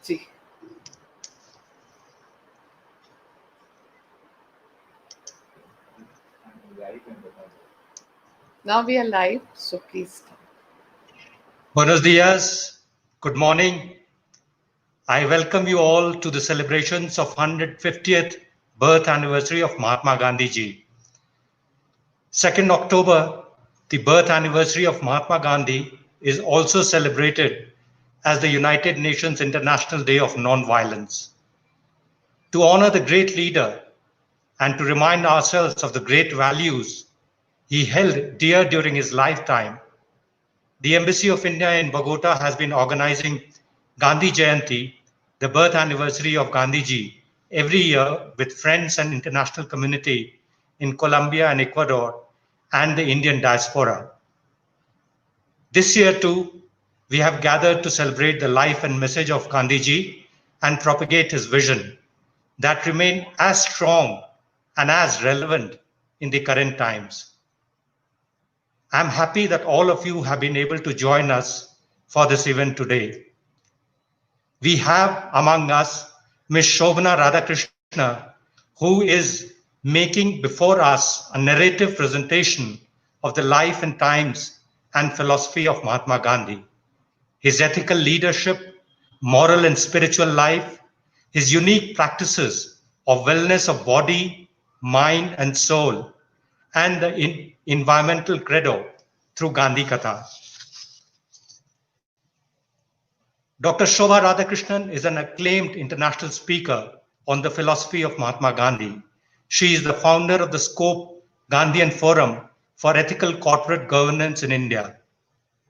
Ji Now we are live, so please start. Buenos dias, good morning. I welcome you all to the celebrations of 150th birth anniversary of Mahatma Gandhi ji. 2nd October, the birth anniversary of Mahatma Gandhi is also celebrated as the United Nations International Day of Non-Violence. To honor the great leader and to remind ourselves of the great values he held dear during his lifetime, the Embassy of India in Bogota has been organizing Gandhi Jayanti, the birth anniversary of Gandhiji, every year with friends and international community in Colombia and Ecuador and the Indian diaspora. This year too, we have gathered to celebrate the life and message of Gandhiji and propagate his vision that remain as strong and as relevant in the current times. I'm happy that all of you have been able to join us for this event today. We have among us Ms. Shobhana Radhakrishna, who is making before us a narrative presentation of the life and times and philosophy of Mahatma Gandhi, his ethical leadership, moral and spiritual life, his unique practices of wellness of body, mind and soul, and the environmental credo through Gandhi Katha. Dr. Shobhana Radhakrishnan is an acclaimed international speaker on the philosophy of Mahatma Gandhi. She is the founder of the Scope Gandhian Forum for Ethical Corporate Governance in India.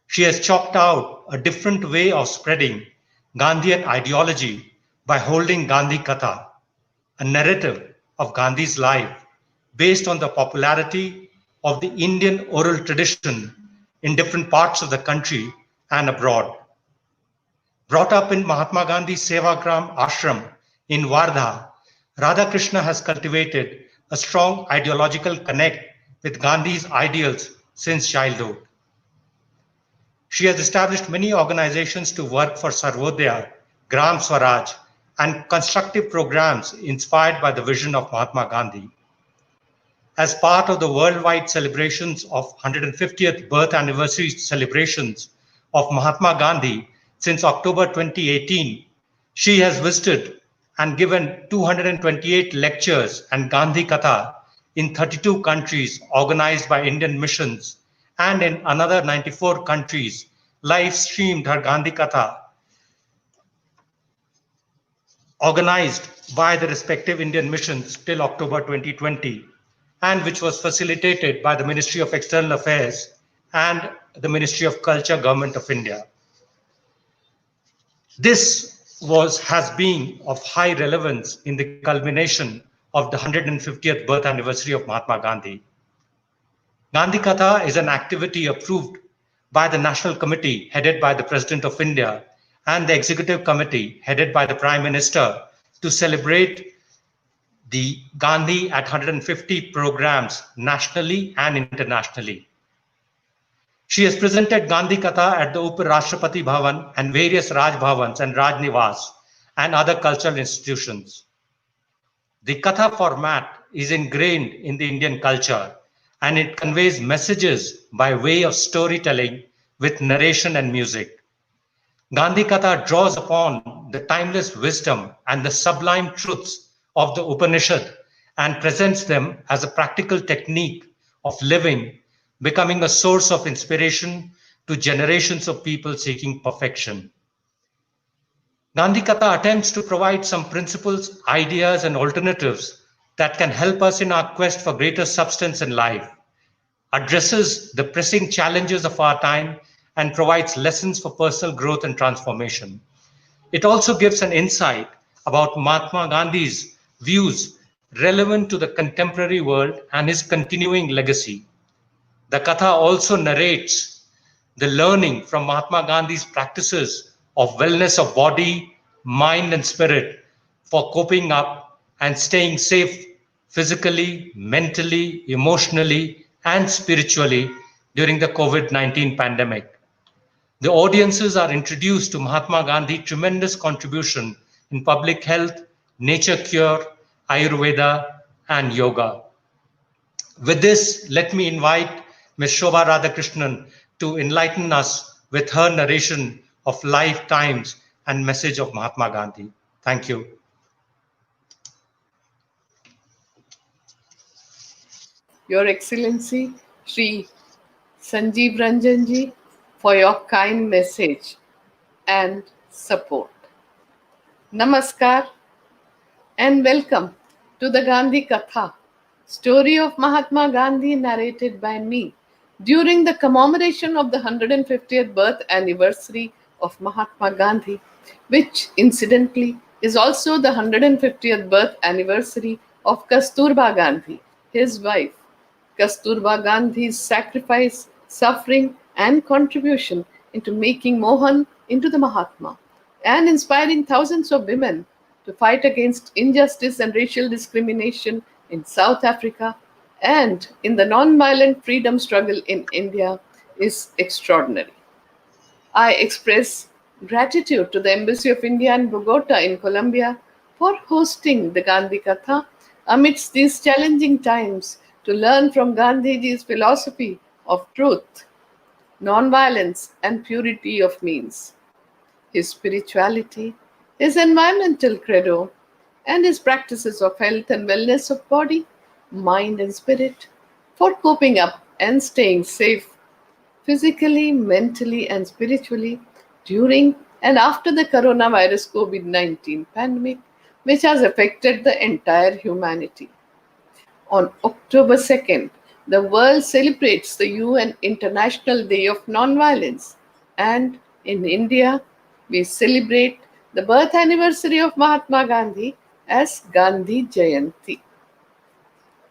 She has chalked out a different way of spreading Gandhian ideology by holding Gandhi Katha, a narrative of Gandhi's life based on the popularity of the Indian oral tradition in different parts of the country and abroad. Brought up in Mahatma Gandhi Sevagram Ashram in Wardha, Radhakrishna has cultivated a strong ideological connect with Gandhi's ideals since childhood. She has established many organizations to work for Sarvodaya, Gram Swaraj, and constructive programs inspired by the vision of Mahatma Gandhi. As part of the worldwide celebrations of 150th birth anniversary celebrations of Mahatma Gandhi since October 2018, she has visited and given 228 lectures and Gandhi Katha in 32 countries organized by Indian missions, and in another 94 countries live streamed her Gandhi Katha organized by the respective Indian missions till October 2020, and which was facilitated by the Ministry of External Affairs and the Ministry of Culture, Government of India. This has been of high relevance in the culmination of the 150th birth anniversary of Mahatma Gandhi. Gandhi Katha is an activity approved by the National Committee headed by the President of India and the Executive Committee headed by the Prime Minister to celebrate the Gandhi at 150 programs nationally and internationally. She has presented Gandhi Katha at the Up Rashtrapati Bhavan and various Raj Bhavans and Raj Nivas and other cultural institutions. The Katha format is ingrained in the Indian culture, and it conveys messages by way of storytelling with narration and music. Gandhi Katha draws upon the timeless wisdom and the sublime truths of the Upanishad and presents them as a practical technique of living, becoming a source of inspiration to generations of people seeking perfection. Gandhi Katha attempts to provide some principles, ideas, and alternatives that can help us in our quest for greater substance in life, addresses the pressing challenges of our time, and provides lessons for personal growth and transformation. It also gives an insight about Mahatma Gandhi's views relevant to the contemporary world and his continuing legacy. The Katha also narrates the learning from Mahatma Gandhi's practices of wellness of body, mind, and spirit for coping up and staying safe physically, mentally, emotionally, and spiritually during the COVID-19 pandemic. The audiences are introduced to Mahatma Gandhi's tremendous contribution in public health, nature cure, Ayurveda, and yoga. With this, let me invite Ms. Shobha Radhakrishnan to enlighten us with her narration of lifetimes and message of Mahatma Gandhi. Thank you. Your Excellency, Shri Sanjeev Ranjanji, for your kind message and support. Namaskar and welcome to the Gandhi Katha, story of Mahatma Gandhi narrated by me during the commemoration of the 150th birth anniversary of Mahatma Gandhi, which incidentally is also the 150th birth anniversary of Kasturba Gandhi, his wife. Kasturba Gandhi's sacrifice, suffering, and contribution into making Mohan into the Mahatma and inspiring thousands of women to fight against injustice and racial discrimination in South Africa and in the non-violent freedom struggle in India is extraordinary. I express gratitude to the Embassy of India in Bogota in Colombia for hosting the Gandhi Katha amidst these challenging times to learn from Gandhiji's philosophy of truth, non-violence, and purity of means. His spirituality, his environmental credo, and his practices of health and wellness of body, mind, and spirit for coping up and staying safe physically, mentally, and spiritually during and after the coronavirus COVID 19 pandemic, which has affected the entire humanity. On October 2nd, the world celebrates the UN International Day of Nonviolence, and in India, we celebrate the birth anniversary of Mahatma Gandhi as Gandhi Jayanti.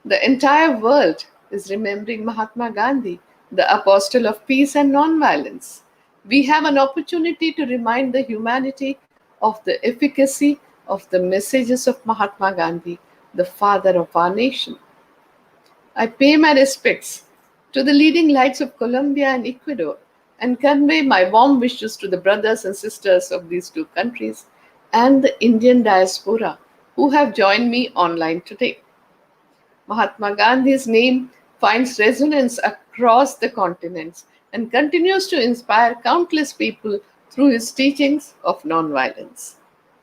The entire world is remembering Mahatma Gandhi, the apostle of peace and nonviolence. We have an opportunity to remind the humanity of the efficacy of the messages of Mahatma Gandhi, the father of our nation. I pay my respects to the leading lights of Colombia and Ecuador and convey my warm wishes to the brothers and sisters of these two countries and the Indian diaspora who have joined me online today. Mahatma Gandhi's name finds resonance across the continents and continues to inspire countless people through his teachings of nonviolence.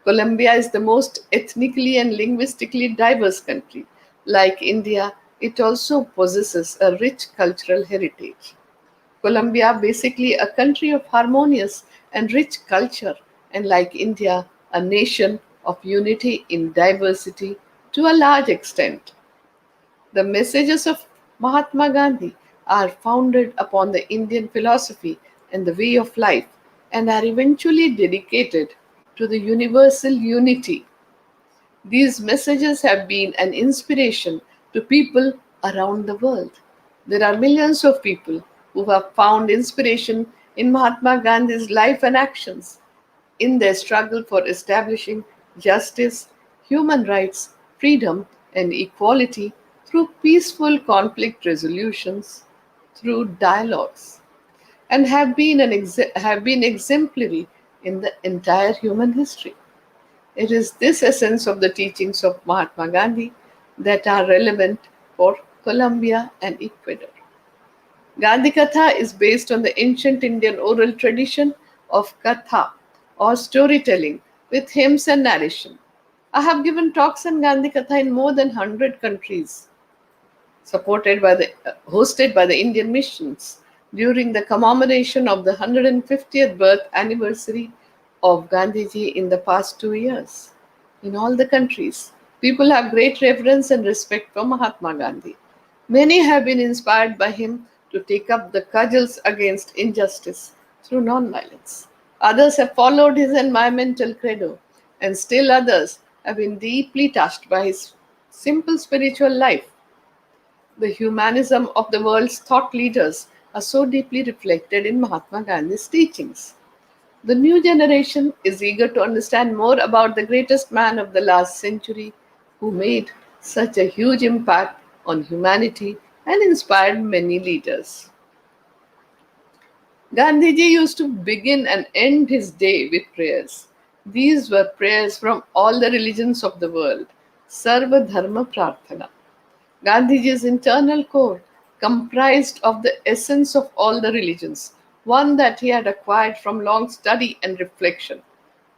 Colombia is the most ethnically and linguistically diverse country. Like India, it also possesses a rich cultural heritage. Colombia, basically a country of harmonious and rich culture, and like India, a nation of unity in diversity to a large extent. The messages of Mahatma Gandhi are founded upon the Indian philosophy and the way of life and are eventually dedicated to the universal unity. These messages have been an inspiration to people around the world. There are millions of people who have found inspiration in Mahatma Gandhi's life and actions in their struggle for establishing justice, human rights, freedom, and equality through peaceful conflict resolutions, through dialogues, and have been exemplary in the entire human history. It is this essence of the teachings of Mahatma Gandhi that are relevant for Colombia and Ecuador. Gandhi Katha is based on the ancient Indian oral tradition of Katha or storytelling with hymns and narration. I have given talks on Gandhi Katha in more than 100 countries, hosted by the Indian missions during the commemoration of the 150th birth anniversary of Gandhiji in the past 2 years. In all the countries, people have great reverence and respect for Mahatma Gandhi. Many have been inspired by him to take up the cudgels against injustice through nonviolence. Others have followed his environmental credo, and still others have been deeply touched by his simple spiritual life. The humanism of the world's thought leaders are so deeply reflected in Mahatma Gandhi's teachings. The new generation is eager to understand more about the greatest man of the last century who made such a huge impact on humanity and inspired many leaders. Gandhiji used to begin and end his day with prayers. These were prayers from all the religions of the world, Sarva Dharma Prarthana. Gandhiji's internal core comprised of the essence of all the religions, one that he had acquired from long study and reflection.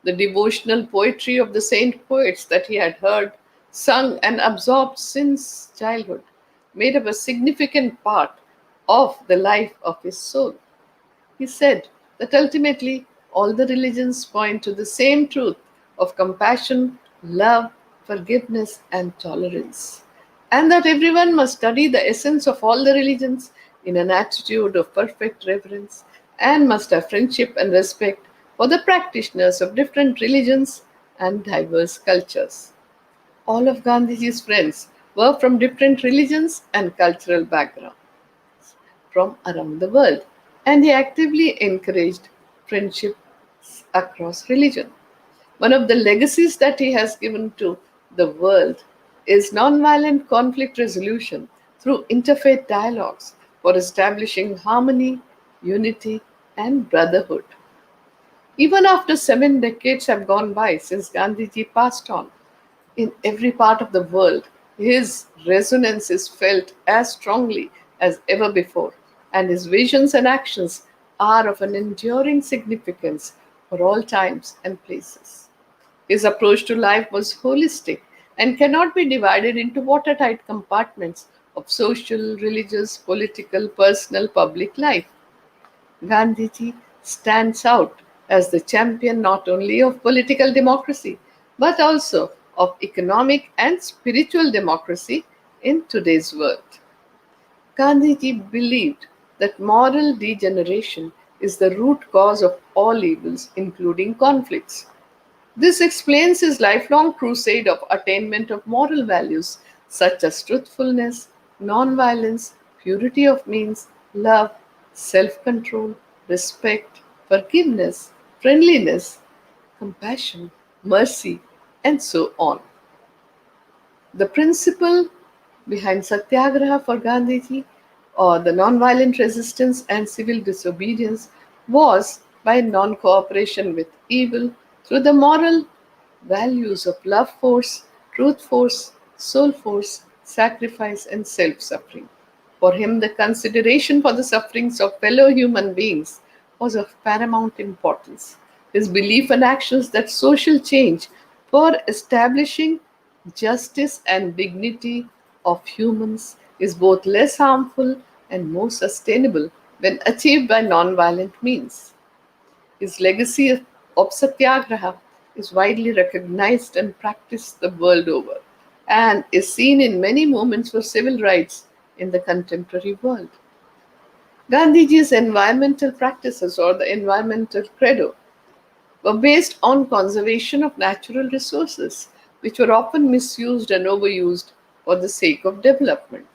The devotional poetry of the saint poets that he had heard, sung, and absorbed since childhood made up a significant part of the life of his soul. He said that ultimately all the religions point to the same truth of compassion, love, forgiveness, and tolerance, and that everyone must study the essence of all the religions in an attitude of perfect reverence and must have friendship and respect for the practitioners of different religions and diverse cultures. All of Gandhiji's friends were from different religions and cultural backgrounds from around the world, and he actively encouraged friendships across religion. One of the legacies that he has given to the world is nonviolent conflict resolution through interfaith dialogues for establishing harmony, unity, and brotherhood. Even after 7 decades have gone by since Gandhiji passed on, in every part of the world, his resonance is felt as strongly as ever before, and his visions and actions are of an enduring significance for all times and places. His approach to life was holistic and cannot be divided into watertight compartments of social, religious, political, personal, public life. Gandhiji stands out as the champion not only of political democracy but also of economic and spiritual democracy in today's world. Gandhiji believed that moral degeneration is the root cause of all evils, including conflicts. This explains his lifelong crusade of attainment of moral values such as truthfulness, nonviolence, purity of means, love, self control, respect, forgiveness, friendliness, compassion, mercy, and so on. The principle behind Satyagraha for Gandhiji, or the nonviolent resistance and civil disobedience, was by non cooperation with evil through the moral values of love force, truth force, soul force, sacrifice, and self suffering. For him, the consideration for the sufferings of fellow human beings was of paramount importance. His belief and actions that social change for establishing justice and dignity of humans is both less harmful and more sustainable when achieved by non-violent means. His legacy of Satyagraha is widely recognized and practiced the world over and is seen in many movements for civil rights in the contemporary world. Gandhiji's environmental practices, or the environmental credo, were based on conservation of natural resources, which were often misused and overused for the sake of development.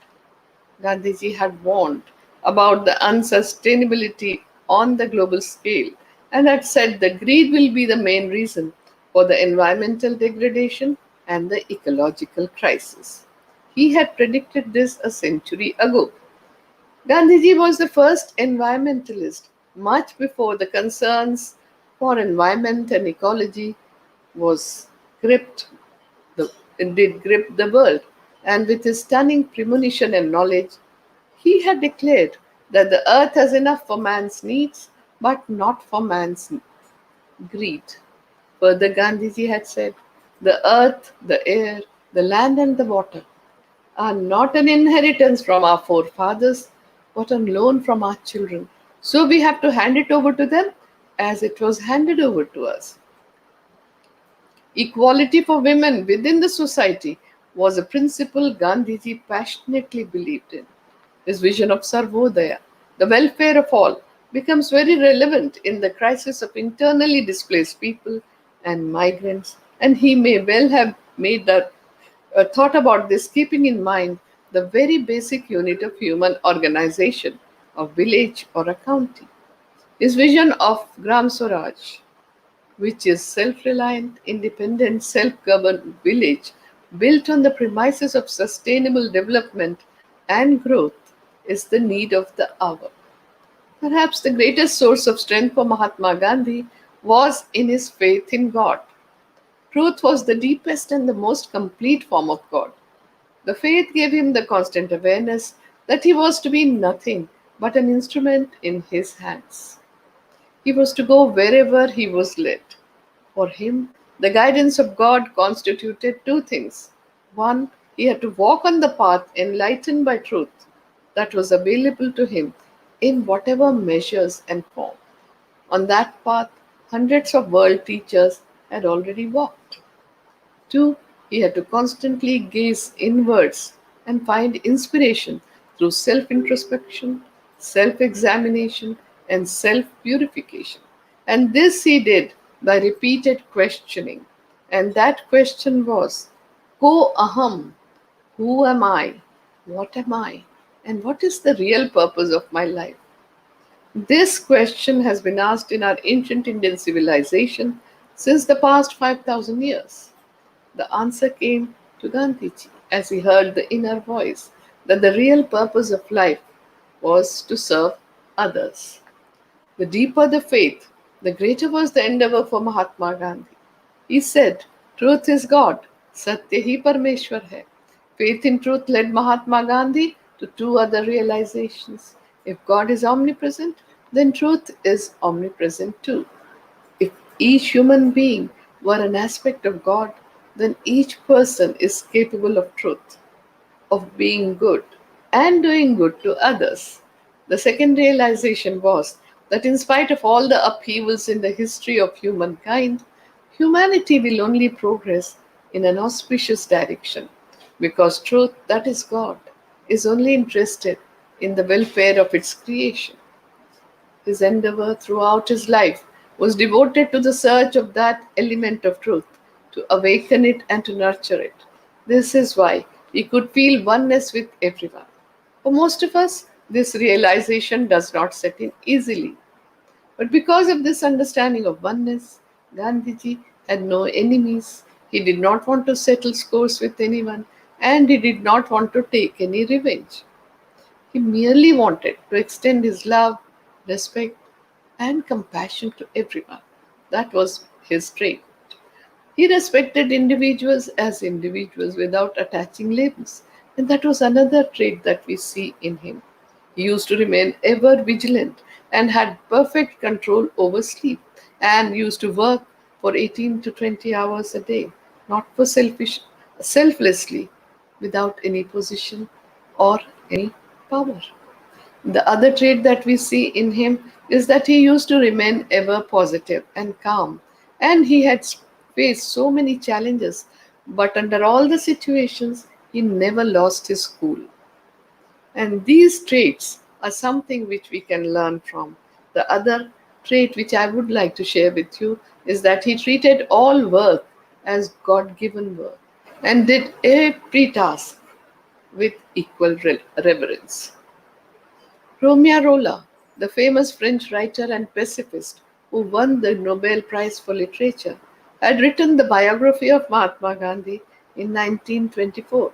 Gandhiji had warned about the unsustainability on the global scale and had said that greed will be the main reason for the environmental degradation and the ecological crisis. He had predicted this a century ago. Gandhiji was the first environmentalist much before the concerns for environment and ecology was gripped the, did grip the world, and with his stunning premonition and knowledge, he had declared that the earth has enough for man's needs, but not for man's greed. Further, Gandhiji had said, the earth, the air, the land, and the water are not an inheritance from our forefathers, but on loan from our children. So we have to hand it over to them as it was handed over to us. Equality for women within the society was a principle Gandhiji passionately believed in. His vision of Sarvodaya, the welfare of all, becomes very relevant in the crisis of internally displaced people and migrants, and he may well have made that thought about this, keeping in mind the very basic unit of human organization, a village or a county. His vision of Gram Swaraj, which is self-reliant, independent, self-governed village built on the premises of sustainable development and growth, is the need of the hour. Perhaps the greatest source of strength for Mahatma Gandhi was in his faith in God. Truth was the deepest and the most complete form of God. The faith gave him the constant awareness that he was to be nothing but an instrument in his hands. He was to go wherever he was led. For him, the guidance of God constituted two things. One, he had to walk on the path enlightened by truth that was available to him in whatever measures and form. On that path, hundreds of world teachers had already walked. Two, he had to constantly gaze inwards and find inspiration through self introspection, self examination, and self purification. And this he did by repeated questioning. And that question was, Ko aham, who am I? What am I? And what is the real purpose of my life? This question has been asked in our ancient Indian civilization since the past 5,000 years. The answer came to Gandhiji as he heard the inner voice that the real purpose of life was to serve others. The deeper the faith, the greater was the endeavor for Mahatma Gandhi. He said, Truth is God, Satya hi Parmeshwar hai. Faith in truth led Mahatma Gandhi to two other realizations. If God is omnipresent, then truth is omnipresent too. If each human being were an aspect of God, then each person is capable of truth, of being good, and doing good to others. The second realization was that in spite of all the upheavals in the history of humankind, humanity will only progress in an auspicious direction because truth, that is God, is only interested in the welfare of its creation. His endeavor throughout his life was devoted to the search of that element of truth, to awaken it and to nurture it. This is why he could feel oneness with everyone. For most of us, this realization does not set in easily. But because of this understanding of oneness, Gandhiji had no enemies. He did not want to settle scores with anyone, and he did not want to take any revenge. He merely wanted to extend his love, respect, and compassion to everyone. That was his trait. He respected individuals as individuals without attaching labels, and that was another trait that we see in him. He used to remain ever vigilant and had perfect control over sleep and used to work for 18 to 20 hours a day, not for selflessly, without any position or any power. The other trait that we see in him is that he used to remain ever positive and calm. And he had faced so many challenges, but under all the situations, he never lost his cool. And these traits are something which we can learn from. The other trait which I would like to share with you is that he treated all work as God given work and did every task with equal reverence. Romeo Rolla, the famous French writer and pacifist who won the Nobel Prize for Literature, had written the biography of Mahatma Gandhi in 1924,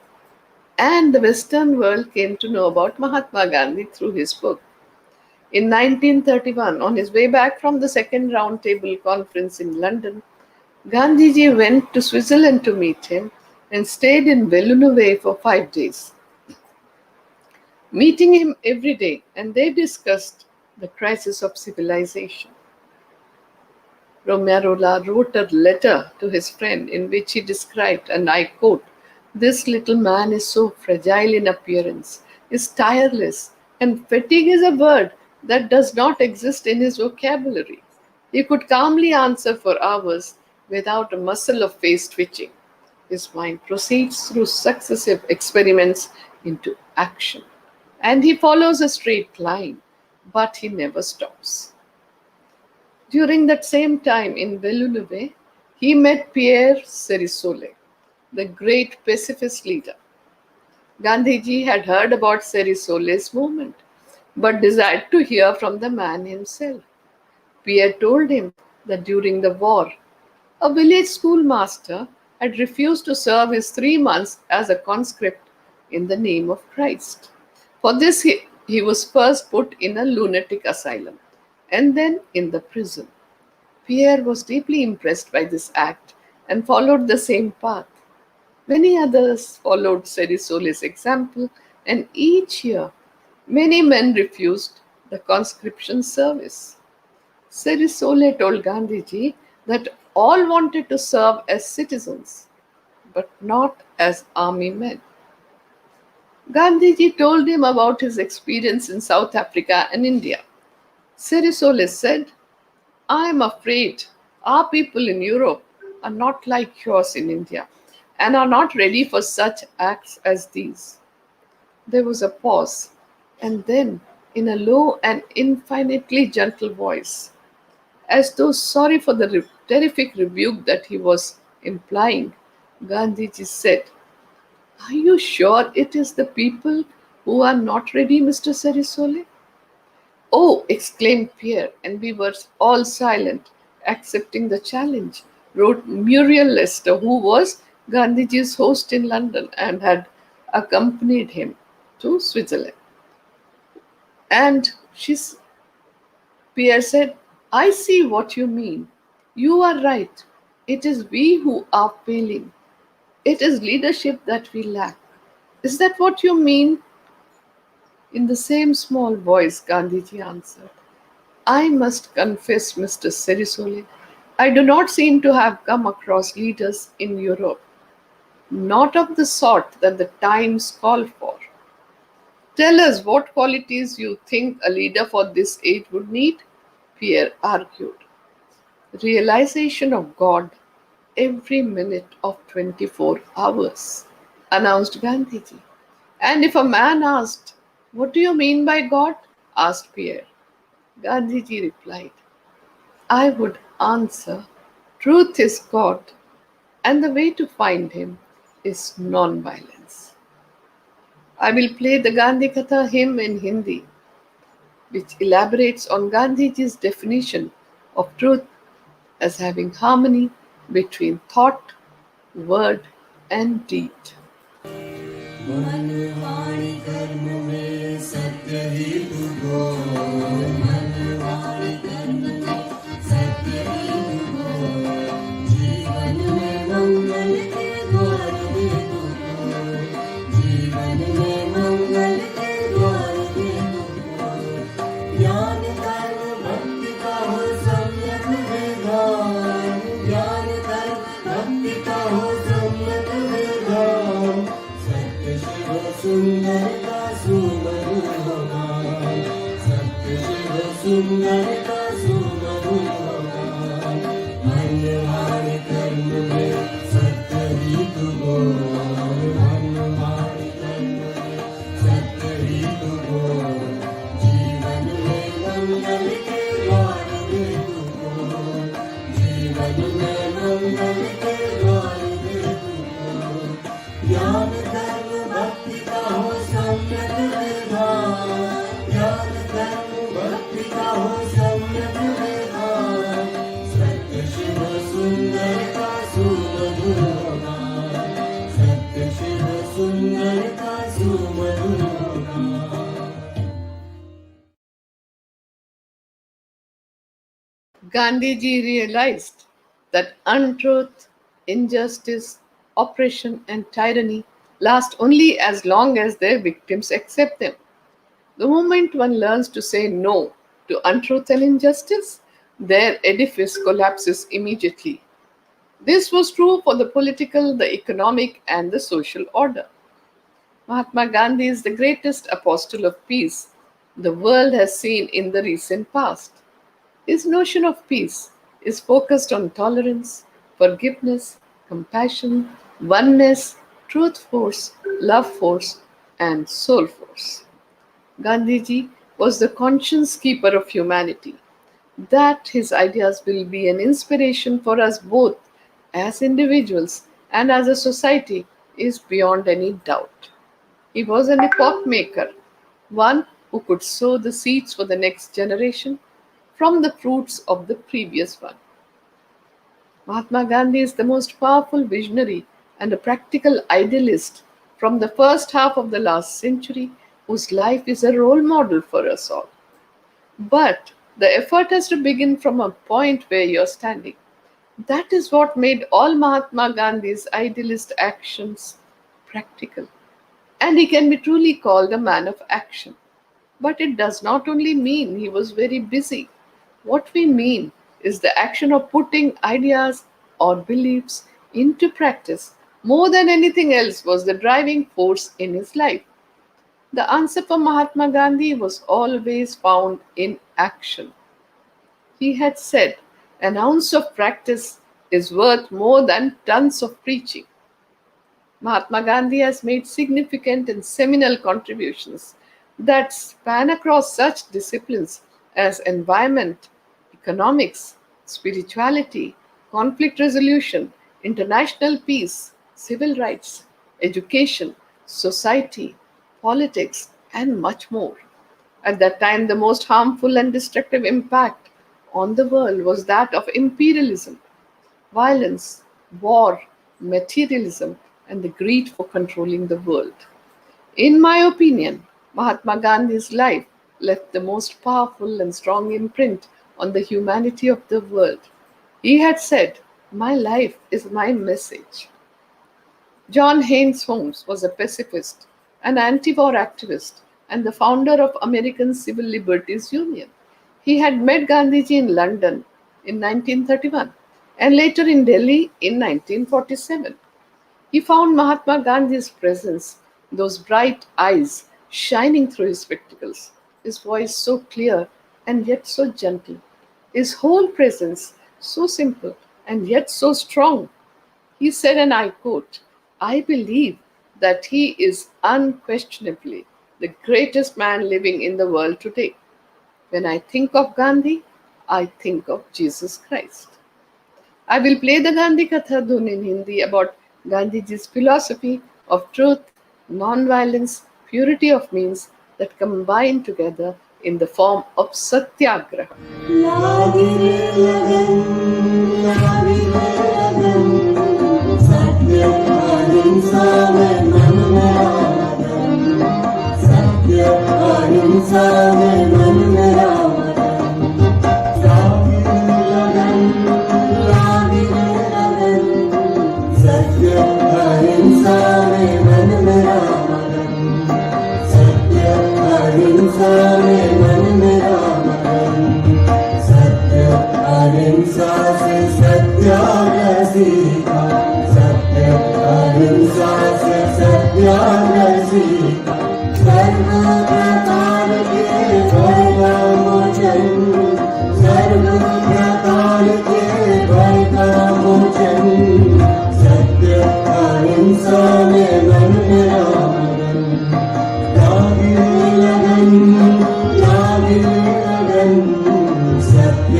and the Western world came to know about Mahatma Gandhi through his book. In 1931, on his way back from the Second Roundtable Conference in London, Gandhiji went to Switzerland to meet him and stayed in Villeneuve for 5 days, meeting him every day, and they discussed the crisis of civilization. Romerola wrote a letter to his friend in which he described, and I quote, This little man is so fragile in appearance, is tireless, and fatigue is a word that does not exist in his vocabulary. He could calmly answer for hours without a muscle of face twitching. His mind proceeds through successive experiments into action. And he follows a straight line, but he never stops. During that same time in Villeneuve, he met Pierre Cerisole, the great pacifist leader. Gandhiji had heard about Cerisole's movement, but desired to hear from the man himself. Pierre told him that during the war, a village schoolmaster had refused to serve his 3 months as a conscript in the name of Christ. For this, He was first put in a lunatic asylum and then in the prison. Pierre was deeply impressed by this act and followed the same path. Many others followed Cerisole's example, and each year many men refused the conscription service. Cerisole told Gandhiji that all wanted to serve as citizens, but not as army men. Gandhiji told him about his experience in South Africa and India. Cerisole said, I am afraid our people in Europe are not like yours in India and are not ready for such acts as these. There was a pause, and then, in a low and infinitely gentle voice, as though sorry for the terrific rebuke that he was implying, Gandhiji said, are you sure it is the people who are not ready, Mr. Cerisole? Oh, exclaimed Pierre, and we were all silent, accepting the challenge, wrote Muriel Lester, who was Gandhiji's host in London and had accompanied him to Switzerland. And Pierre said, I see what you mean. You are right. It is we who are failing. It is leadership that we lack. Is that what you mean? In the same small voice, Gandhiji answered, I must confess, Mr. Cerisole, I do not seem to have come across leaders in Europe, not of the sort that the times call for. Tell us what qualities you think a leader for this age would need, Pierre argued. Realization of God every minute of 24 hours, announced Gandhiji. And if a man asked, what do you mean by God? Asked Pierre. Gandhiji replied, I would answer, truth is God, and the way to find him is non-violence. I will play the Gandhi Katha hymn in Hindi, which elaborates on Gandhiji's definition of truth as having harmony between thought, word, and deed. मन वाणी कर्म में सत्य ही तू बोल मन वाणी कर्म में सत्य ही तू बोल जीवन में मंगल के द्वार दे तू बोल जीवन में मंगल के द्वार दे तू बोल ज्ञान कर्म भक्ति का हो सम्यक विधान ज्ञान कर्म भक्ति का हो सम्यक विधान सुंदर का सुमधुर भगवान सत्य शिव सुंदर का सुमधुर भगवान मन वाणी कर्म में सत्य ही तू बोल मन वाणी कर्म में सत्य ही तू बोल जीवन में मंगल के द्वार दे तू बोल जीवन में मंगल के द्वार दे तू बोल ज्ञान कर्म भक्ति का हो सम्यक विधान ज्ञान कर्म भक्ति का हो सम्यक विधान सत्य शिव सुंदर का सुमधुर भगवान सत्य शिव सुंदर का सुमधुर भगवान Gandhiji realized that untruth, injustice, oppression, and tyranny last only as long as their victims accept them. The moment one learns to say no to untruth and injustice, their edifice collapses immediately. This was true for the political, the economic, and the social order. Mahatma Gandhi is the greatest apostle of peace the world has seen in the recent past. His notion of peace is focused on tolerance, forgiveness, compassion, oneness, truth force, love force, and soul force. Gandhiji was the conscience keeper of humanity. That his ideas will be an inspiration for us both as individuals and as a society is beyond any doubt. He was an epoch maker, one who could sow the seeds for the next generation from the fruits of the previous one. Mahatma Gandhi is the most powerful visionary and a practical idealist from the first half of the last century whose life is a role model for us all. But the effort has to begin from a point where you're standing. That is what made all Mahatma Gandhi's idealist actions practical. And he can be truly called a man of action. But it does not only mean he was very busy. What we mean is the action of putting ideas or beliefs into practice more than anything else was the driving force in his life. The answer for Mahatma Gandhi was always found in action. He had said, an ounce of practice is worth more than tons of preaching. Mahatma Gandhi has made significant and seminal contributions that span across such disciplines as environment, economics, spirituality, conflict resolution, international peace, civil rights, education, society, politics, and much more. At that time, the most harmful and destructive impact on the world was that of imperialism, violence, war, materialism, and the greed for controlling the world. In my opinion, Mahatma Gandhi's life left the most powerful and strong imprint on the humanity of the world. He had said, my life is my message. John Haynes Holmes was a pacifist, an anti war activist, and the founder of American Civil Liberties Union. He had met Gandhiji in London in 1931 and later in Delhi in 1947. He found Mahatma Gandhi's presence, those bright eyes shining through his spectacles, his voice so clear and yet so gentle, his whole presence so simple and yet so strong. He said, and I quote, I believe that he is unquestionably the greatest man living in the world today. When I think of Gandhi, I think of Jesus Christ. I will play the Gandhi Katha Dhun in Hindi about Gandhiji's philosophy of truth, non-violence, purity of means that combine together in the form of Satyagraha. लागी रे लगन लागी रे लगन सत्य अहिंसा में मन मेरा मगन सत्य अहिंसा में मन मेरा मगन लागी रे लगन लागी रे लगन सत्य अहिंसा में मन मेरा मगन सत्य अहिंसा में मन मेरा मगन सत्य अहिंसा से सत्याग्रह सीखा सत्य अहिंसा से सत्याग्रह सीखा सर्व प्रकार के भय का मोचन सर्व प्रकार के भय का मोचन सत्य अहिंसा में मन मेरा मगन लागी रे लगन लागी रे लगन सत्य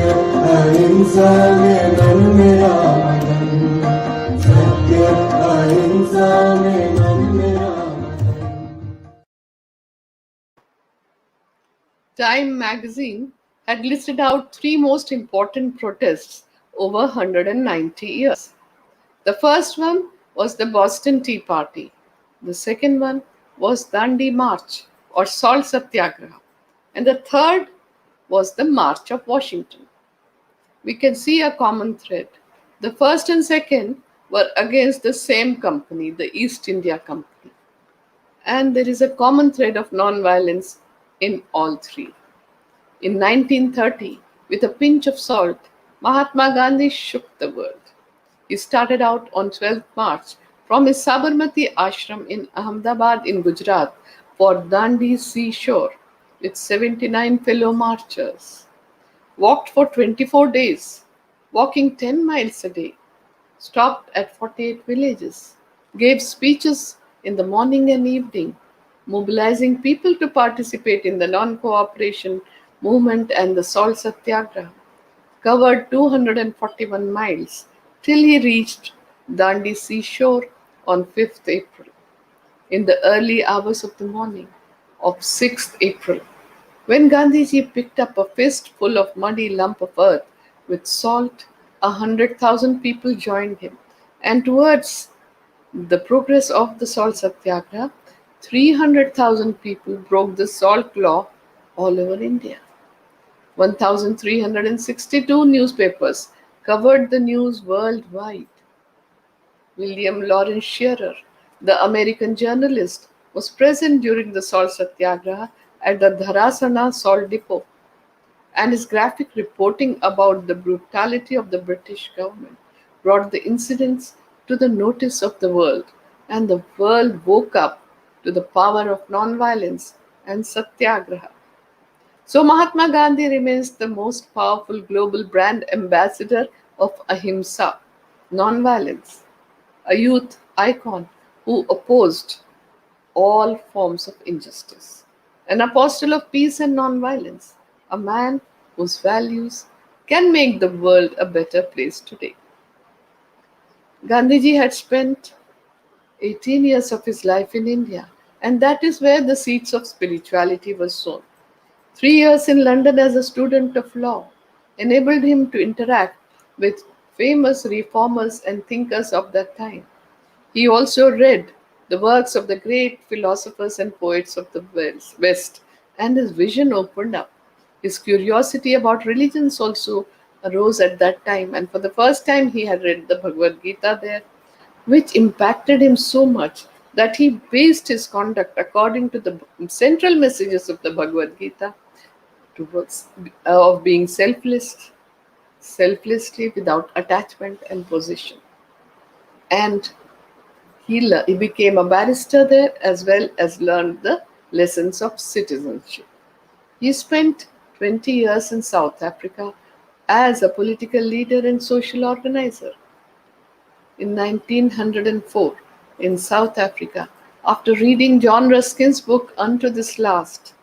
अहिंसा में मन मेरा मगन सत्य अहिंसा में मन मेरा मगन Time magazine had listed out three most important protests over 190 years. The first one was the Boston Tea Party. The second one was Dandi March or Salt Satyagraha. And the third was the March of Washington. We can see a common thread. The first and second were against the same company, the East India Company. And there is a common thread of non-violence in all three. In 1930, with a pinch of salt, Mahatma Gandhi shook the world. He started out on 12th March from his Sabarmati ashram in Ahmedabad in Gujarat for Dandi seashore with 79 fellow marchers. Walked for 24 days, walking 10 miles a day, stopped at 48 villages, gave speeches in the morning and evening, mobilizing people to participate in the non-cooperation movement and the salt satyagraha, covered 241 miles till he reached Dandi seashore on 5th April. In the early hours of the morning of 6th April, when Gandhiji picked up a fistful of muddy lump of earth with salt, 100,000 people joined him. And towards the progress of the salt satyagraha, 300,000 people broke the salt law all over India. 1,362 newspapers covered the news worldwide. William Lawrence Shearer, the American journalist, was present during the salt satyagraha at the Dharasana salt depot, and his graphic reporting about the brutality of the British government brought the incidents to the notice of the world, and the world woke up to the power of nonviolence and satyagraha. So, Mahatma Gandhi remains the most powerful global brand ambassador of ahimsa, nonviolence, a youth icon who opposed all forms of injustice, an apostle of peace and nonviolence, a man whose values can make the world a better place today. Gandhiji had spent 18 years of his life in India, and that is where the seeds of spirituality were sown. 3 years in London as a student of law enabled him to interact with famous reformers and thinkers of that time. He also read the works of the great philosophers and poets of the West, and his vision opened up. His curiosity about religions also arose at that time, and for the first time, he had read the Bhagavad Gita there, which impacted him so much that he based his conduct according to the central messages of the Bhagavad Gita towards of being selflessly without attachment and possession. And he became a barrister there as well as learned the lessons of citizenship. He spent 20 years in South Africa as a political leader and social organizer. In 1904, in South Africa, after reading John Ruskin's book Unto This Last,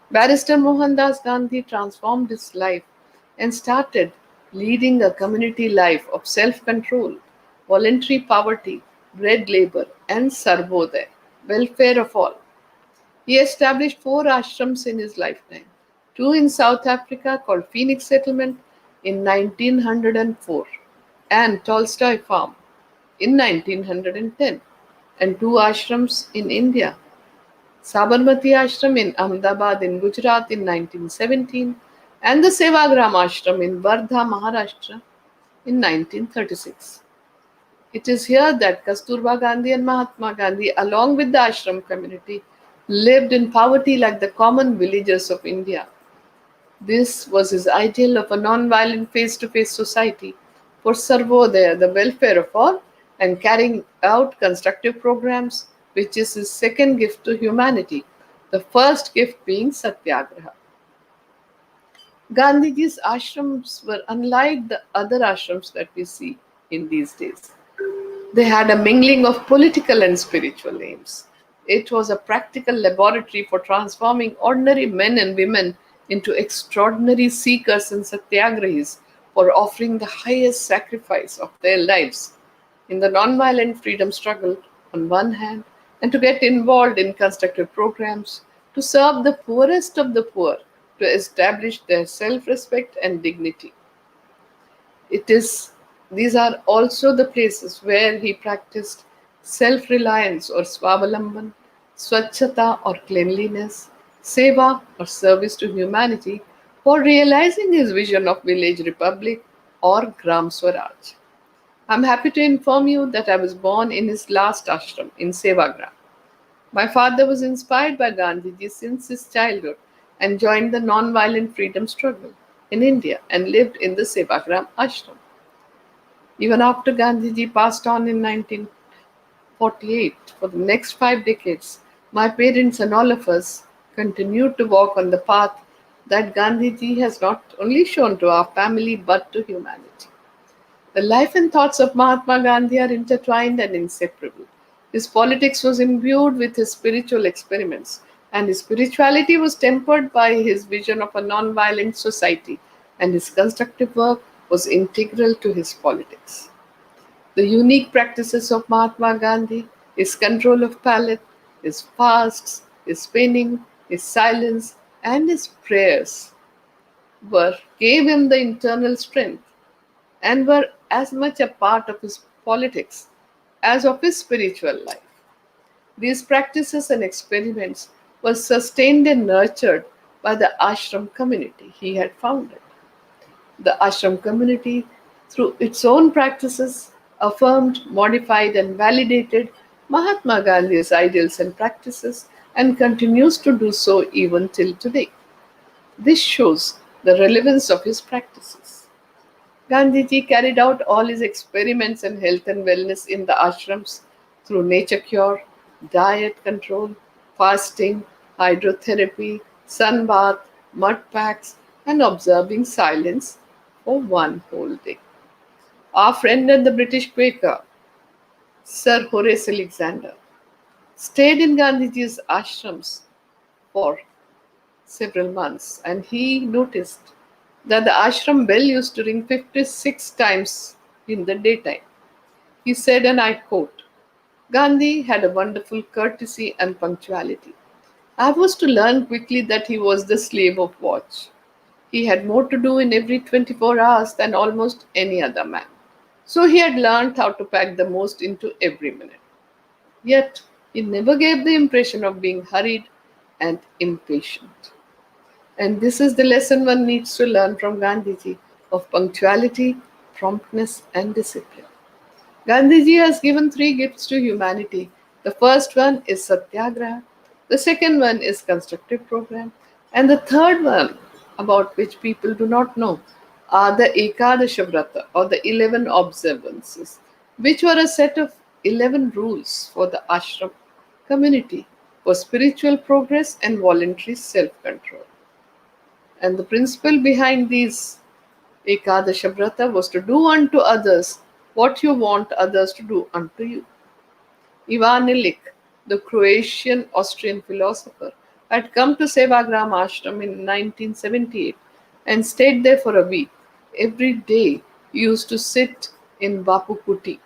Barrister Mohandas Gandhi transformed his life and started leading a community life of self control, voluntary poverty, bread labor, and sarvodaya, welfare of all. He established four ashrams in his lifetime, two in South Africa called Phoenix Settlement in 1904 and Tolstoy Farm in 1910, and two ashrams in India, Sabarmati Ashram in Ahmedabad in Gujarat in 1917 and the Sevagram Ashram in Wardha, Maharashtra in 1936. It is here that Kasturba Gandhi and Mahatma Gandhi, along with the ashram community, lived in poverty like the common villagers of India. This was his ideal of a non-violent face-to-face society for Sarvodaya, the welfare of all, and carrying out constructive programs, which is his second gift to humanity, the first gift being Satyagraha. Gandhiji's ashrams were unlike the other ashrams that we see in these days. They had a mingling of political and spiritual aims. It was a practical laboratory for transforming ordinary men and women into extraordinary seekers and satyagrahis, for offering the highest sacrifice of their lives in the nonviolent freedom struggle on one hand, and to get involved in constructive programs to serve the poorest of the poor, to establish their self-respect and dignity. It is These are also the places where he practiced self-reliance or swavalamban, swachhata or cleanliness, seva or service to humanity, for realizing his vision of village republic or Gram Swaraj. I'm happy to inform you that I was born in his last ashram in Sevagram. My father was inspired by Gandhiji since his childhood and joined the non-violent freedom struggle in India and lived in the Sevagram ashram. Even after Gandhiji passed on in 1948, for the next 5 decades, my parents and all of us continued to walk on the path that Gandhiji has not only shown to our family but to humanity. The life and thoughts of Mahatma Gandhi are intertwined and inseparable. His politics was imbued with his spiritual experiments, and his spirituality was tempered by his vision of a non-violent society, and his constructive work was integral to his politics. The unique practices of Mahatma Gandhi, his control of palate, his fasts, his spinning, his silence, and his prayers gave him the internal strength and were as much a part of his politics as of his spiritual life. These practices and experiments were sustained and nurtured by the ashram community he had founded. The ashram community, through its own practices, affirmed, modified, and validated Mahatma Gandhi's ideals and practices and continues to do so even till today. This shows the relevance of his practices. Gandhiji carried out all his experiments in health and wellness in the ashrams through nature cure, diet control, fasting, hydrotherapy, sunbath, mud packs, and observing silence for one whole day. Our friend and the British Quaker, Sir Horace Alexander, stayed in Gandhiji's ashrams for several months, and he noticed that the ashram bell used to ring 56 times in the daytime. He said, and I quote, Gandhi had a wonderful courtesy and punctuality. I was to learn quickly that he was the slave of watch. He had more to do in every 24 hours than almost any other man. So he had learned how to pack the most into every minute. Yet he never gave the impression of being hurried and impatient. And this is the lesson one needs to learn from Gandhiji of punctuality, promptness, and discipline. Gandhiji has given three gifts to humanity. The first one is Satyagraha, the second one is constructive program, and the third one, about which people do not know, are the Ekadasha Vrata or the 11 observances, which were a set of 11 rules for the ashram community for spiritual progress and voluntary self control. And the principle behind these Ekadasha Vrata was to do unto others what you want others to do unto you. Ivan Illich, the Croatian Austrian philosopher, had come to Sevagram Ashram in 1978 and stayed there for a week. Every day he used to sit in Bapu Kuti,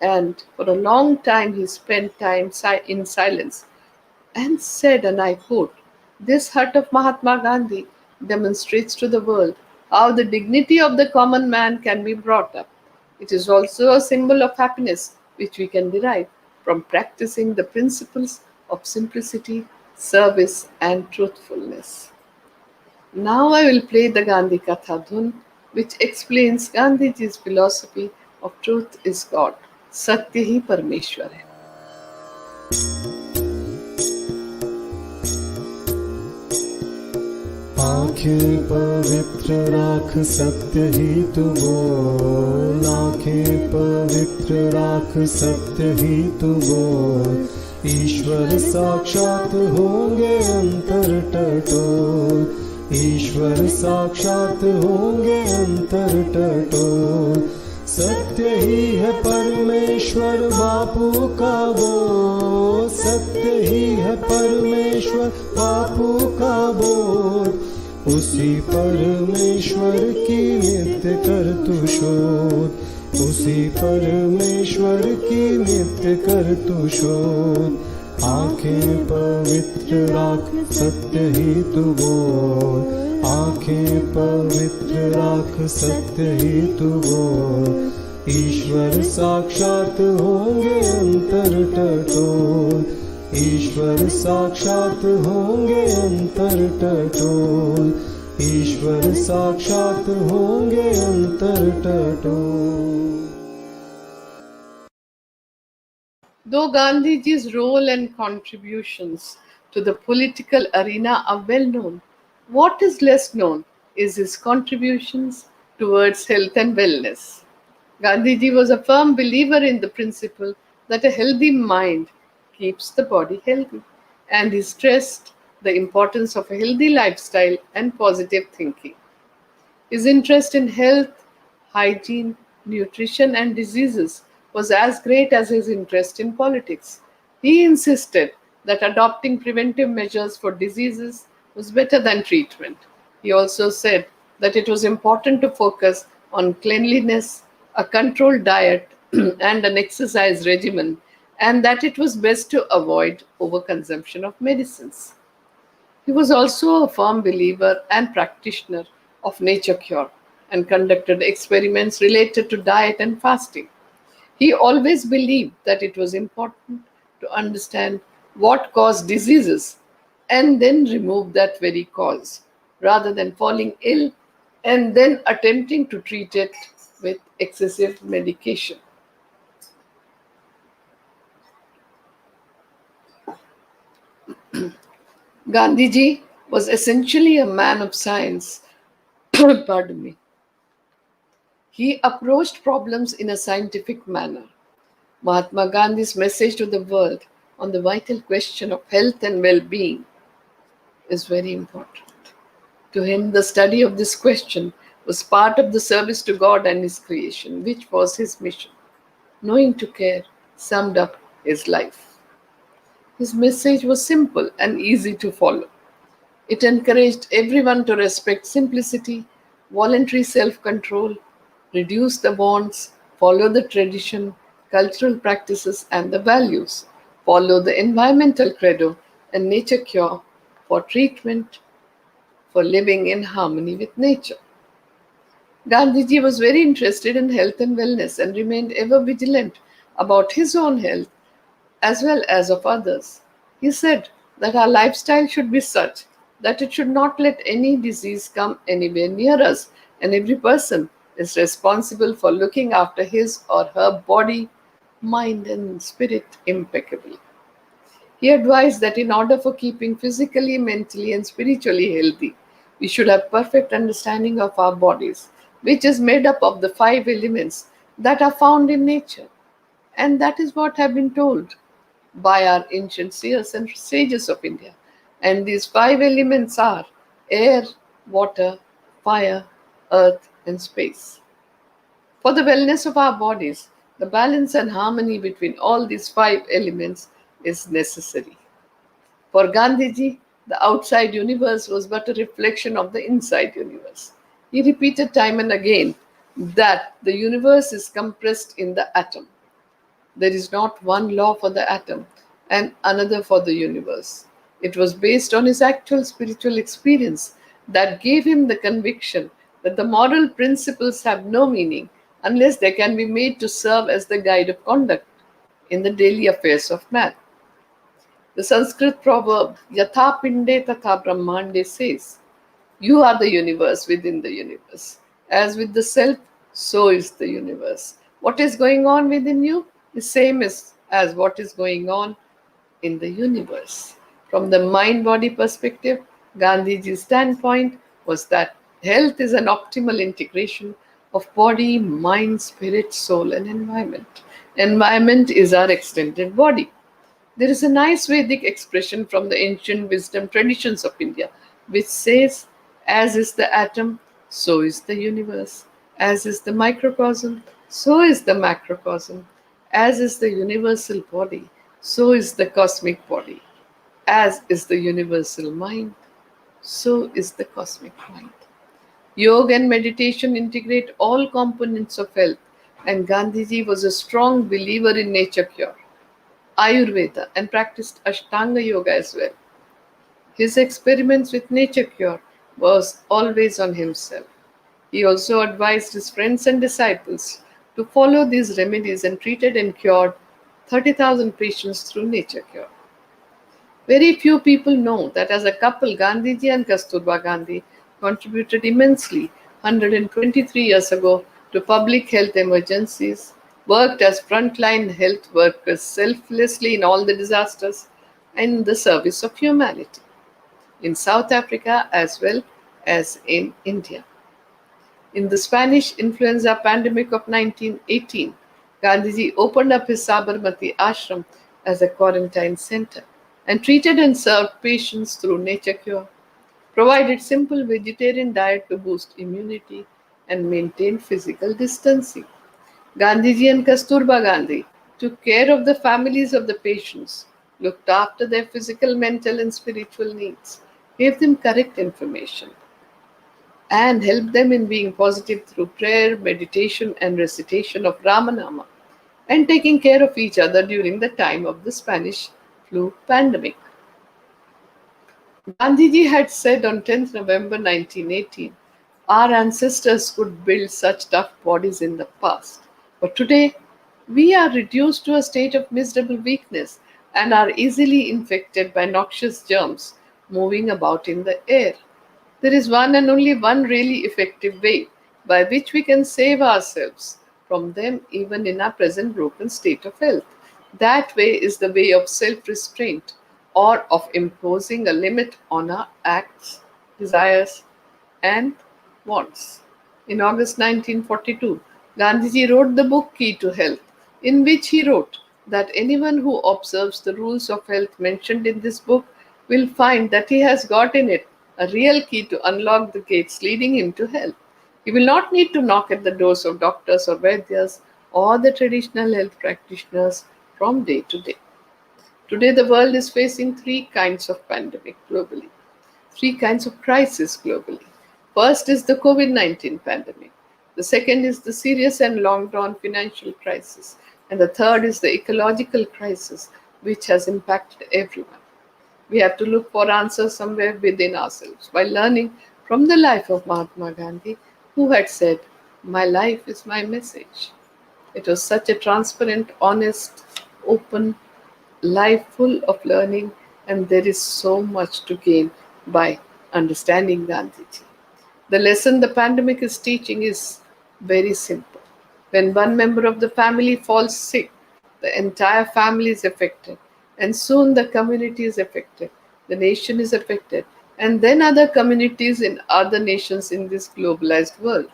and for a long time he spent time in silence and said, and I quote, this hut of Mahatma Gandhi demonstrates to the world how the dignity of the common man can be brought up. It is also a symbol of happiness which we can derive from practicing the principles of simplicity, service, and truthfulness. Now I will play the Gandhi Katha dhun, which explains Gandhiji's philosophy of truth is God. Satya hi Parmeshwar hai. आँखें पवित्र राख सत्य ही तू बोल, आँखें पवित्र राख सत्य ही तू बोल, ईश्वर साक्षात होंगे अंतर टटोल, ईश्वर साक्षात होंगे अंतर टटोल, सत्य ही है परमेश्वर बापू का बोल, सत्य ही है परमेश्वर बापू का बोल, उसी परमेश्वर की नित्य कर तू शोध, उसी परमेश्वर की नित्य कर तू शोध, आँखें पवित्र राख सत्य ही तू बोल, आँखें पवित्र राख सत्य ही तू बोल, ईश्वर साक्षात होंगे अंतर टटोल, ईश्वर साक्षात होंगे अंतर टटोल, ईश्वर साक्षात होंगे अंतर टटोल. Though Gandhiji's role and contributions to the political arena are well known, what is less known is his contributions towards health and wellness. Gandhiji was a firm believer in the principle that a healthy mind keeps the body healthy, and he stressed the importance of a healthy lifestyle and positive thinking. His interest in health, hygiene, nutrition, and diseases was as great as his interest in politics. He insisted that adopting preventive measures for diseases was better than treatment. He also said that it was important to focus on cleanliness, a controlled diet, and an exercise regimen, and that it was best to avoid overconsumption of medicines. He was also a firm believer and practitioner of nature cure and conducted experiments related to diet and fasting. He always believed that it was important to to understand what caused diseases and then remove that very cause, rather than falling ill and then attempting to treat it with excessive medication. Gandhiji was essentially a man of science. Pardon me. He approached problems in a scientific manner. Mahatma Gandhi's message to the world on the vital question of health and well being is very important. To him, the study of this question was part of the service to God and His creation, which was his mission. Knowing to care summed up his life. His message was simple and easy to follow. It encouraged everyone to respect simplicity, voluntary self control, reduce the wants, follow the tradition, cultural practices, and the values, follow the environmental credo and nature cure for treatment, for living in harmony with nature. Gandhiji was very interested in health and wellness and remained ever vigilant about his own health as well as of others. He said that our lifestyle should be such that it should not let any disease come anywhere near us, and every person is responsible for looking after his or her body, mind, and spirit impeccably. He advised that in order for keeping physically, mentally, and spiritually healthy, we should have perfect understanding of our bodies, which is made up of the five elements that are found in nature. And that is what have been told by our ancient seers and sages of India. And these five elements are air, water, fire, earth, and space. For the wellness of our bodies, the balance and harmony between all these five elements is necessary. For Gandhiji, the outside universe was but a reflection of the inside universe. He repeated time and again that the universe is compressed in the atom. There is not one law for the atom and another for the universe. It was based on his actual spiritual experience that gave him the conviction that the moral principles have no meaning unless they can be made to serve as the guide of conduct in the daily affairs of man. The Sanskrit proverb Yatha Pinde Tatha Brahmande says, you are the universe within the universe. As with the self, so is the universe. What is going on within you is same as what is going on in the universe. From the mind-body perspective, Gandhiji's standpoint was that health is an optimal integration of body, mind, spirit, soul, and environment. Environment is our extended body. There is a nice Vedic expression from the ancient wisdom traditions of India which says, as is the atom, so is the universe. As is the microcosm, so is the macrocosm. As is the universal body, so is the cosmic body. As is the universal mind, so is the cosmic mind. Yoga and meditation integrate all components of health, and Gandhiji was a strong believer in nature cure, Ayurveda, and practiced Ashtanga yoga as well. His experiments with nature cure was always on himself. He also advised his friends and disciples to follow these remedies and treated and cured 30,000 patients through nature cure. Very few people know that as a couple, Gandhiji and Kasturba Gandhi contributed immensely 123 years ago to public health emergencies, worked as frontline health workers selflessly in all the disasters, and in the service of humanity, in South Africa as well as in India. In the Spanish influenza pandemic of 1918, Gandhiji opened up his Sabarmati ashram as a quarantine center and treated and served patients through nature cure, provided simple vegetarian diet to boost immunity, and maintained physical distancing. Gandhiji and Kasturba Gandhi took care of the families of the patients, looked after their physical, mental, and spiritual needs, gave them correct information, and helped them in being positive through prayer, meditation, and recitation of Ramanama, and taking care of each other during the time of the Spanish flu pandemic. Gandhiji had said on 10th November 1918, our ancestors could build such tough bodies in the past, but today we are reduced to a state of miserable weakness and are easily infected by noxious germs moving about in the air. There is one and only one really effective way by which we can save ourselves from them even in our present broken state of health. That way is the way of self restraint or of imposing a limit on our acts, desires, and wants. In August 1942, Gandhiji wrote the book Key to Health, in which he wrote that anyone who observes the rules of health mentioned in this book will find that he has got in it a real key to unlock the gates leading him to health. He will not need to knock at the doors of doctors or vaidyas or the traditional health practitioners from day to day. Today, the world is facing three kinds of pandemic globally, three kinds of crisis globally. First is the COVID 19 pandemic. The second is the serious and long drawn financial crisis. And the third is the ecological crisis, which has impacted everyone. We have to look for answers somewhere within ourselves by learning from the life of Mahatma Gandhi, who had said, "My life is my message." It was such a transparent, honest, open life full of learning, and there is so much to gain by understanding Gandhiji. The lesson the pandemic is teaching is very simple. When one member of the family falls sick, the entire family is affected, and soon the community is affected, the nation is affected, and then other communities in other nations in this globalized world.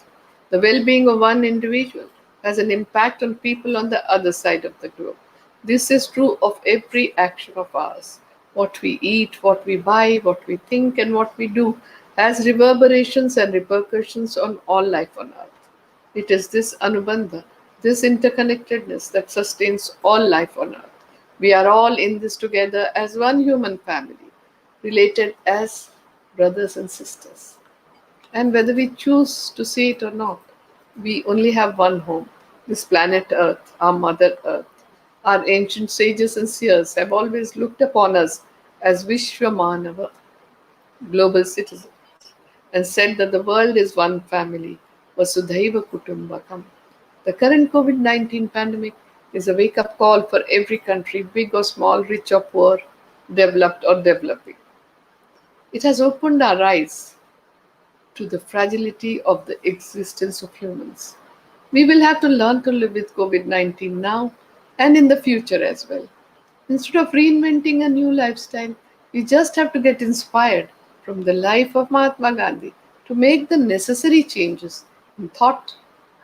The well being of one individual has an impact on people on the other side of the globe. This is true of every action of ours. What we eat, what we buy, what we think, and what we do has reverberations and repercussions on all life on earth. It is this anubandha, this interconnectedness that sustains all life on earth. We are all in this together as one human family, related as brothers and sisters. And whether we choose to see it or not, we only have one home, this planet Earth, our Mother Earth. Our ancient sages and seers have always looked upon us as Vishwamanava, global citizens, and said that the world is one family, Vasudhaiva Kutumbakam. The current COVID 19 pandemic is a wake up call for every country, big or small, rich or poor, developed or developing. It has opened our eyes to the fragility of the existence of humans. We will have to learn to live with COVID 19 now and in the future as well. Instead of reinventing a new lifestyle, we just have to get inspired from the life of Mahatma Gandhi to make the necessary changes in thought,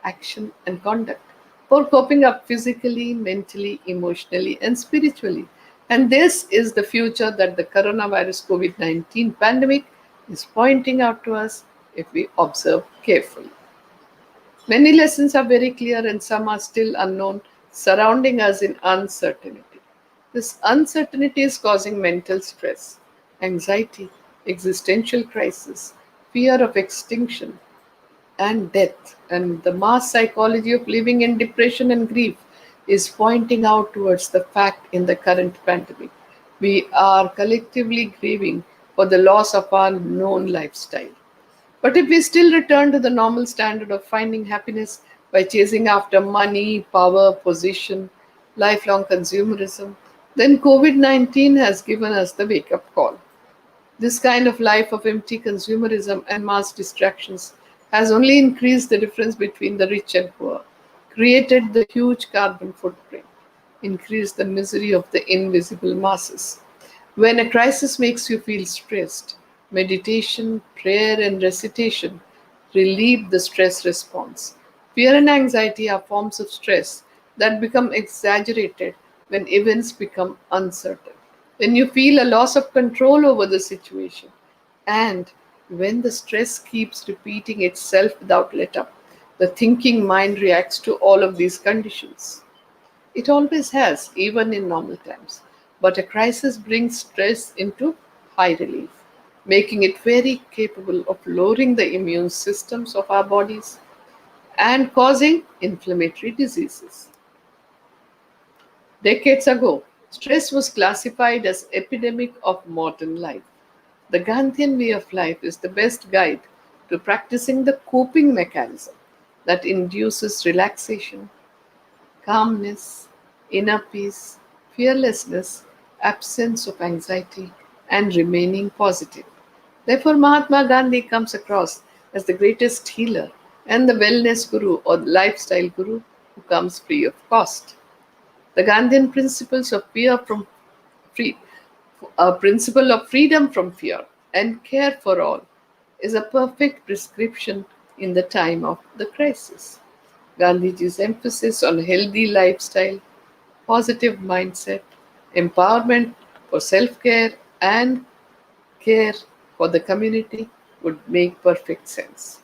action, and conduct for coping up physically, mentally, emotionally, and spiritually. And this is the future that the coronavirus COVID 19 pandemic is pointing out to us if we observe carefully. Many lessons are very clear and some are still unknown, surrounding us in uncertainty. This uncertainty is causing mental stress, anxiety, existential crisis, fear of extinction and death, and the mass psychology of living in depression and grief is pointing out towards the fact in the current pandemic. We are collectively grieving for the loss of our known lifestyle. But if we still return to the normal standard of finding happiness by chasing after money, power, position, lifelong consumerism, then COVID 19 has given us the wake up call. This kind of life of empty consumerism and mass distractions has only increased the difference between the rich and poor, created the huge carbon footprint, increased the misery of the invisible masses. When a crisis makes you feel stressed, meditation, prayer, and recitation relieve the stress response. Fear and anxiety are forms of stress that become exaggerated when events become uncertain. When you feel a loss of control over the situation, and when the stress keeps repeating itself without let up, the thinking mind reacts to all of these conditions. It always has, even in normal times. But a crisis brings stress into high relief, making it very capable of lowering the immune systems of our bodies and causing inflammatory diseases. Decades ago, stress was classified as epidemic of modern life. The Gandhian way of life is the best guide to practicing the coping mechanism that induces relaxation, calmness, inner peace, fearlessness, absence of anxiety, and remaining positive. Therefore, Mahatma Gandhi comes across as the greatest healer and the wellness guru or lifestyle guru who comes free of cost. The Gandhian principles of free, principle of freedom from fear and care for all is a perfect prescription in the time of the crisis. Gandhiji's emphasis on healthy lifestyle, positive mindset, empowerment for self care, and care for the community would make perfect sense.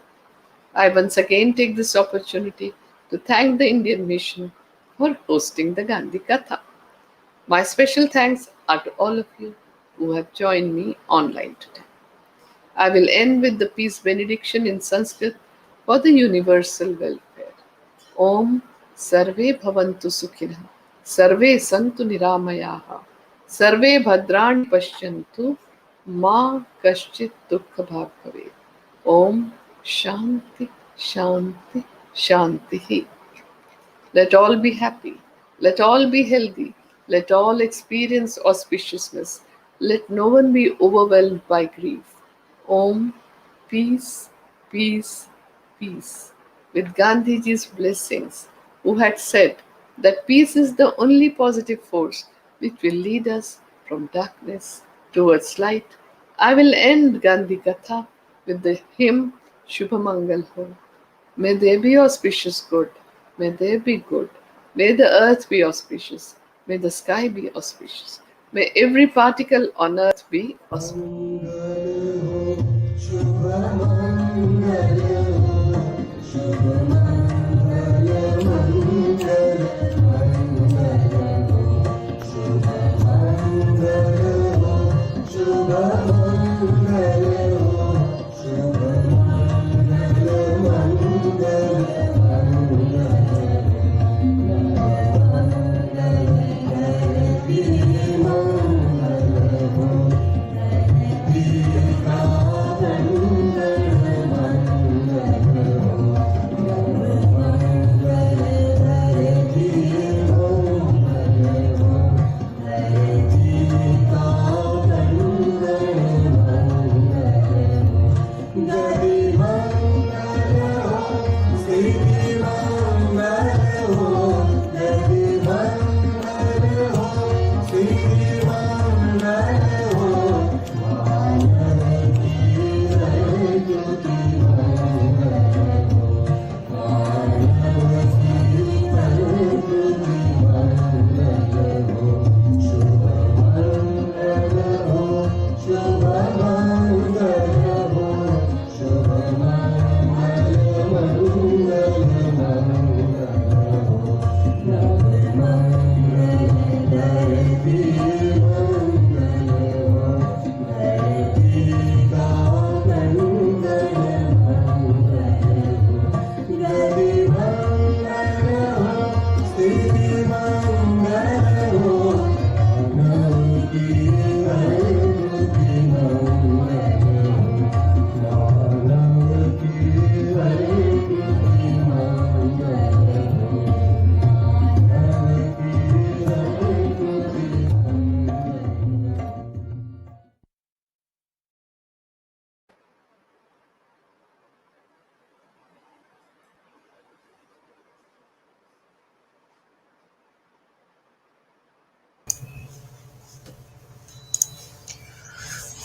I once again take this opportunity to thank the Indian Mission for hosting the Gandhi Katha. My special thanks are to all of you who have joined me online today. I will end with the peace benediction in Sanskrit for the universal welfare. Om Sarve Bhavantu Sukhinah, Sarve Santu Niramayaha, Sarve Bhadrani Pashyantu, Ma Kaschit Dukha Bhag Bhavet. Om Shanti Shanti Shanti. Let all be happy. Let all be healthy. Let all experience auspiciousness. Let no one be overwhelmed by grief. Om, peace, peace, peace. With Gandhiji's blessings, who had said that peace is the only positive force which will lead us from darkness towards light, I will end Gandhi Katha with the hymn Shubhamangal Ho. May there be auspicious good. May there be good. May the earth be auspicious. May the sky be auspicious. May every particle on earth be auspicious.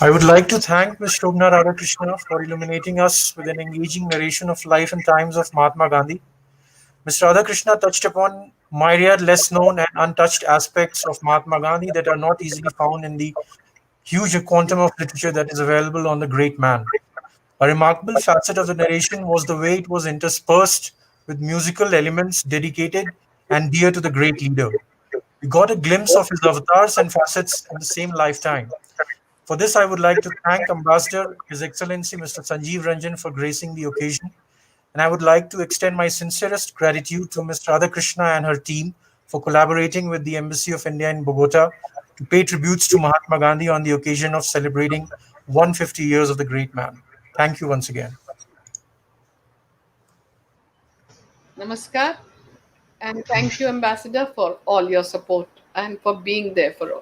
I would like to thank Ms. Shobhana Radhakrishna for illuminating us with an engaging narration of life and times of Mahatma Gandhi. Ms. Radhakrishna touched upon myriad less known and untouched aspects of Mahatma Gandhi that are not easily found in the huge quantum of literature that is available on the great man. A remarkable facet of the narration was the way it was interspersed with musical elements dedicated and dear to the great leader. We got a glimpse of his avatars and facets in the same lifetime. For this, I would like to thank Ambassador, His Excellency Mr. Sanjeev Ranjan, for gracing the occasion. And I would like to extend my sincerest gratitude to Ms. Radhakrishna and her team for collaborating with the Embassy of India in Bogota to pay tributes to Mahatma Gandhi on the occasion of celebrating 150 years of the great man. Thank you once again. Namaskar, and thank you, Ambassador, for all your support and for being there for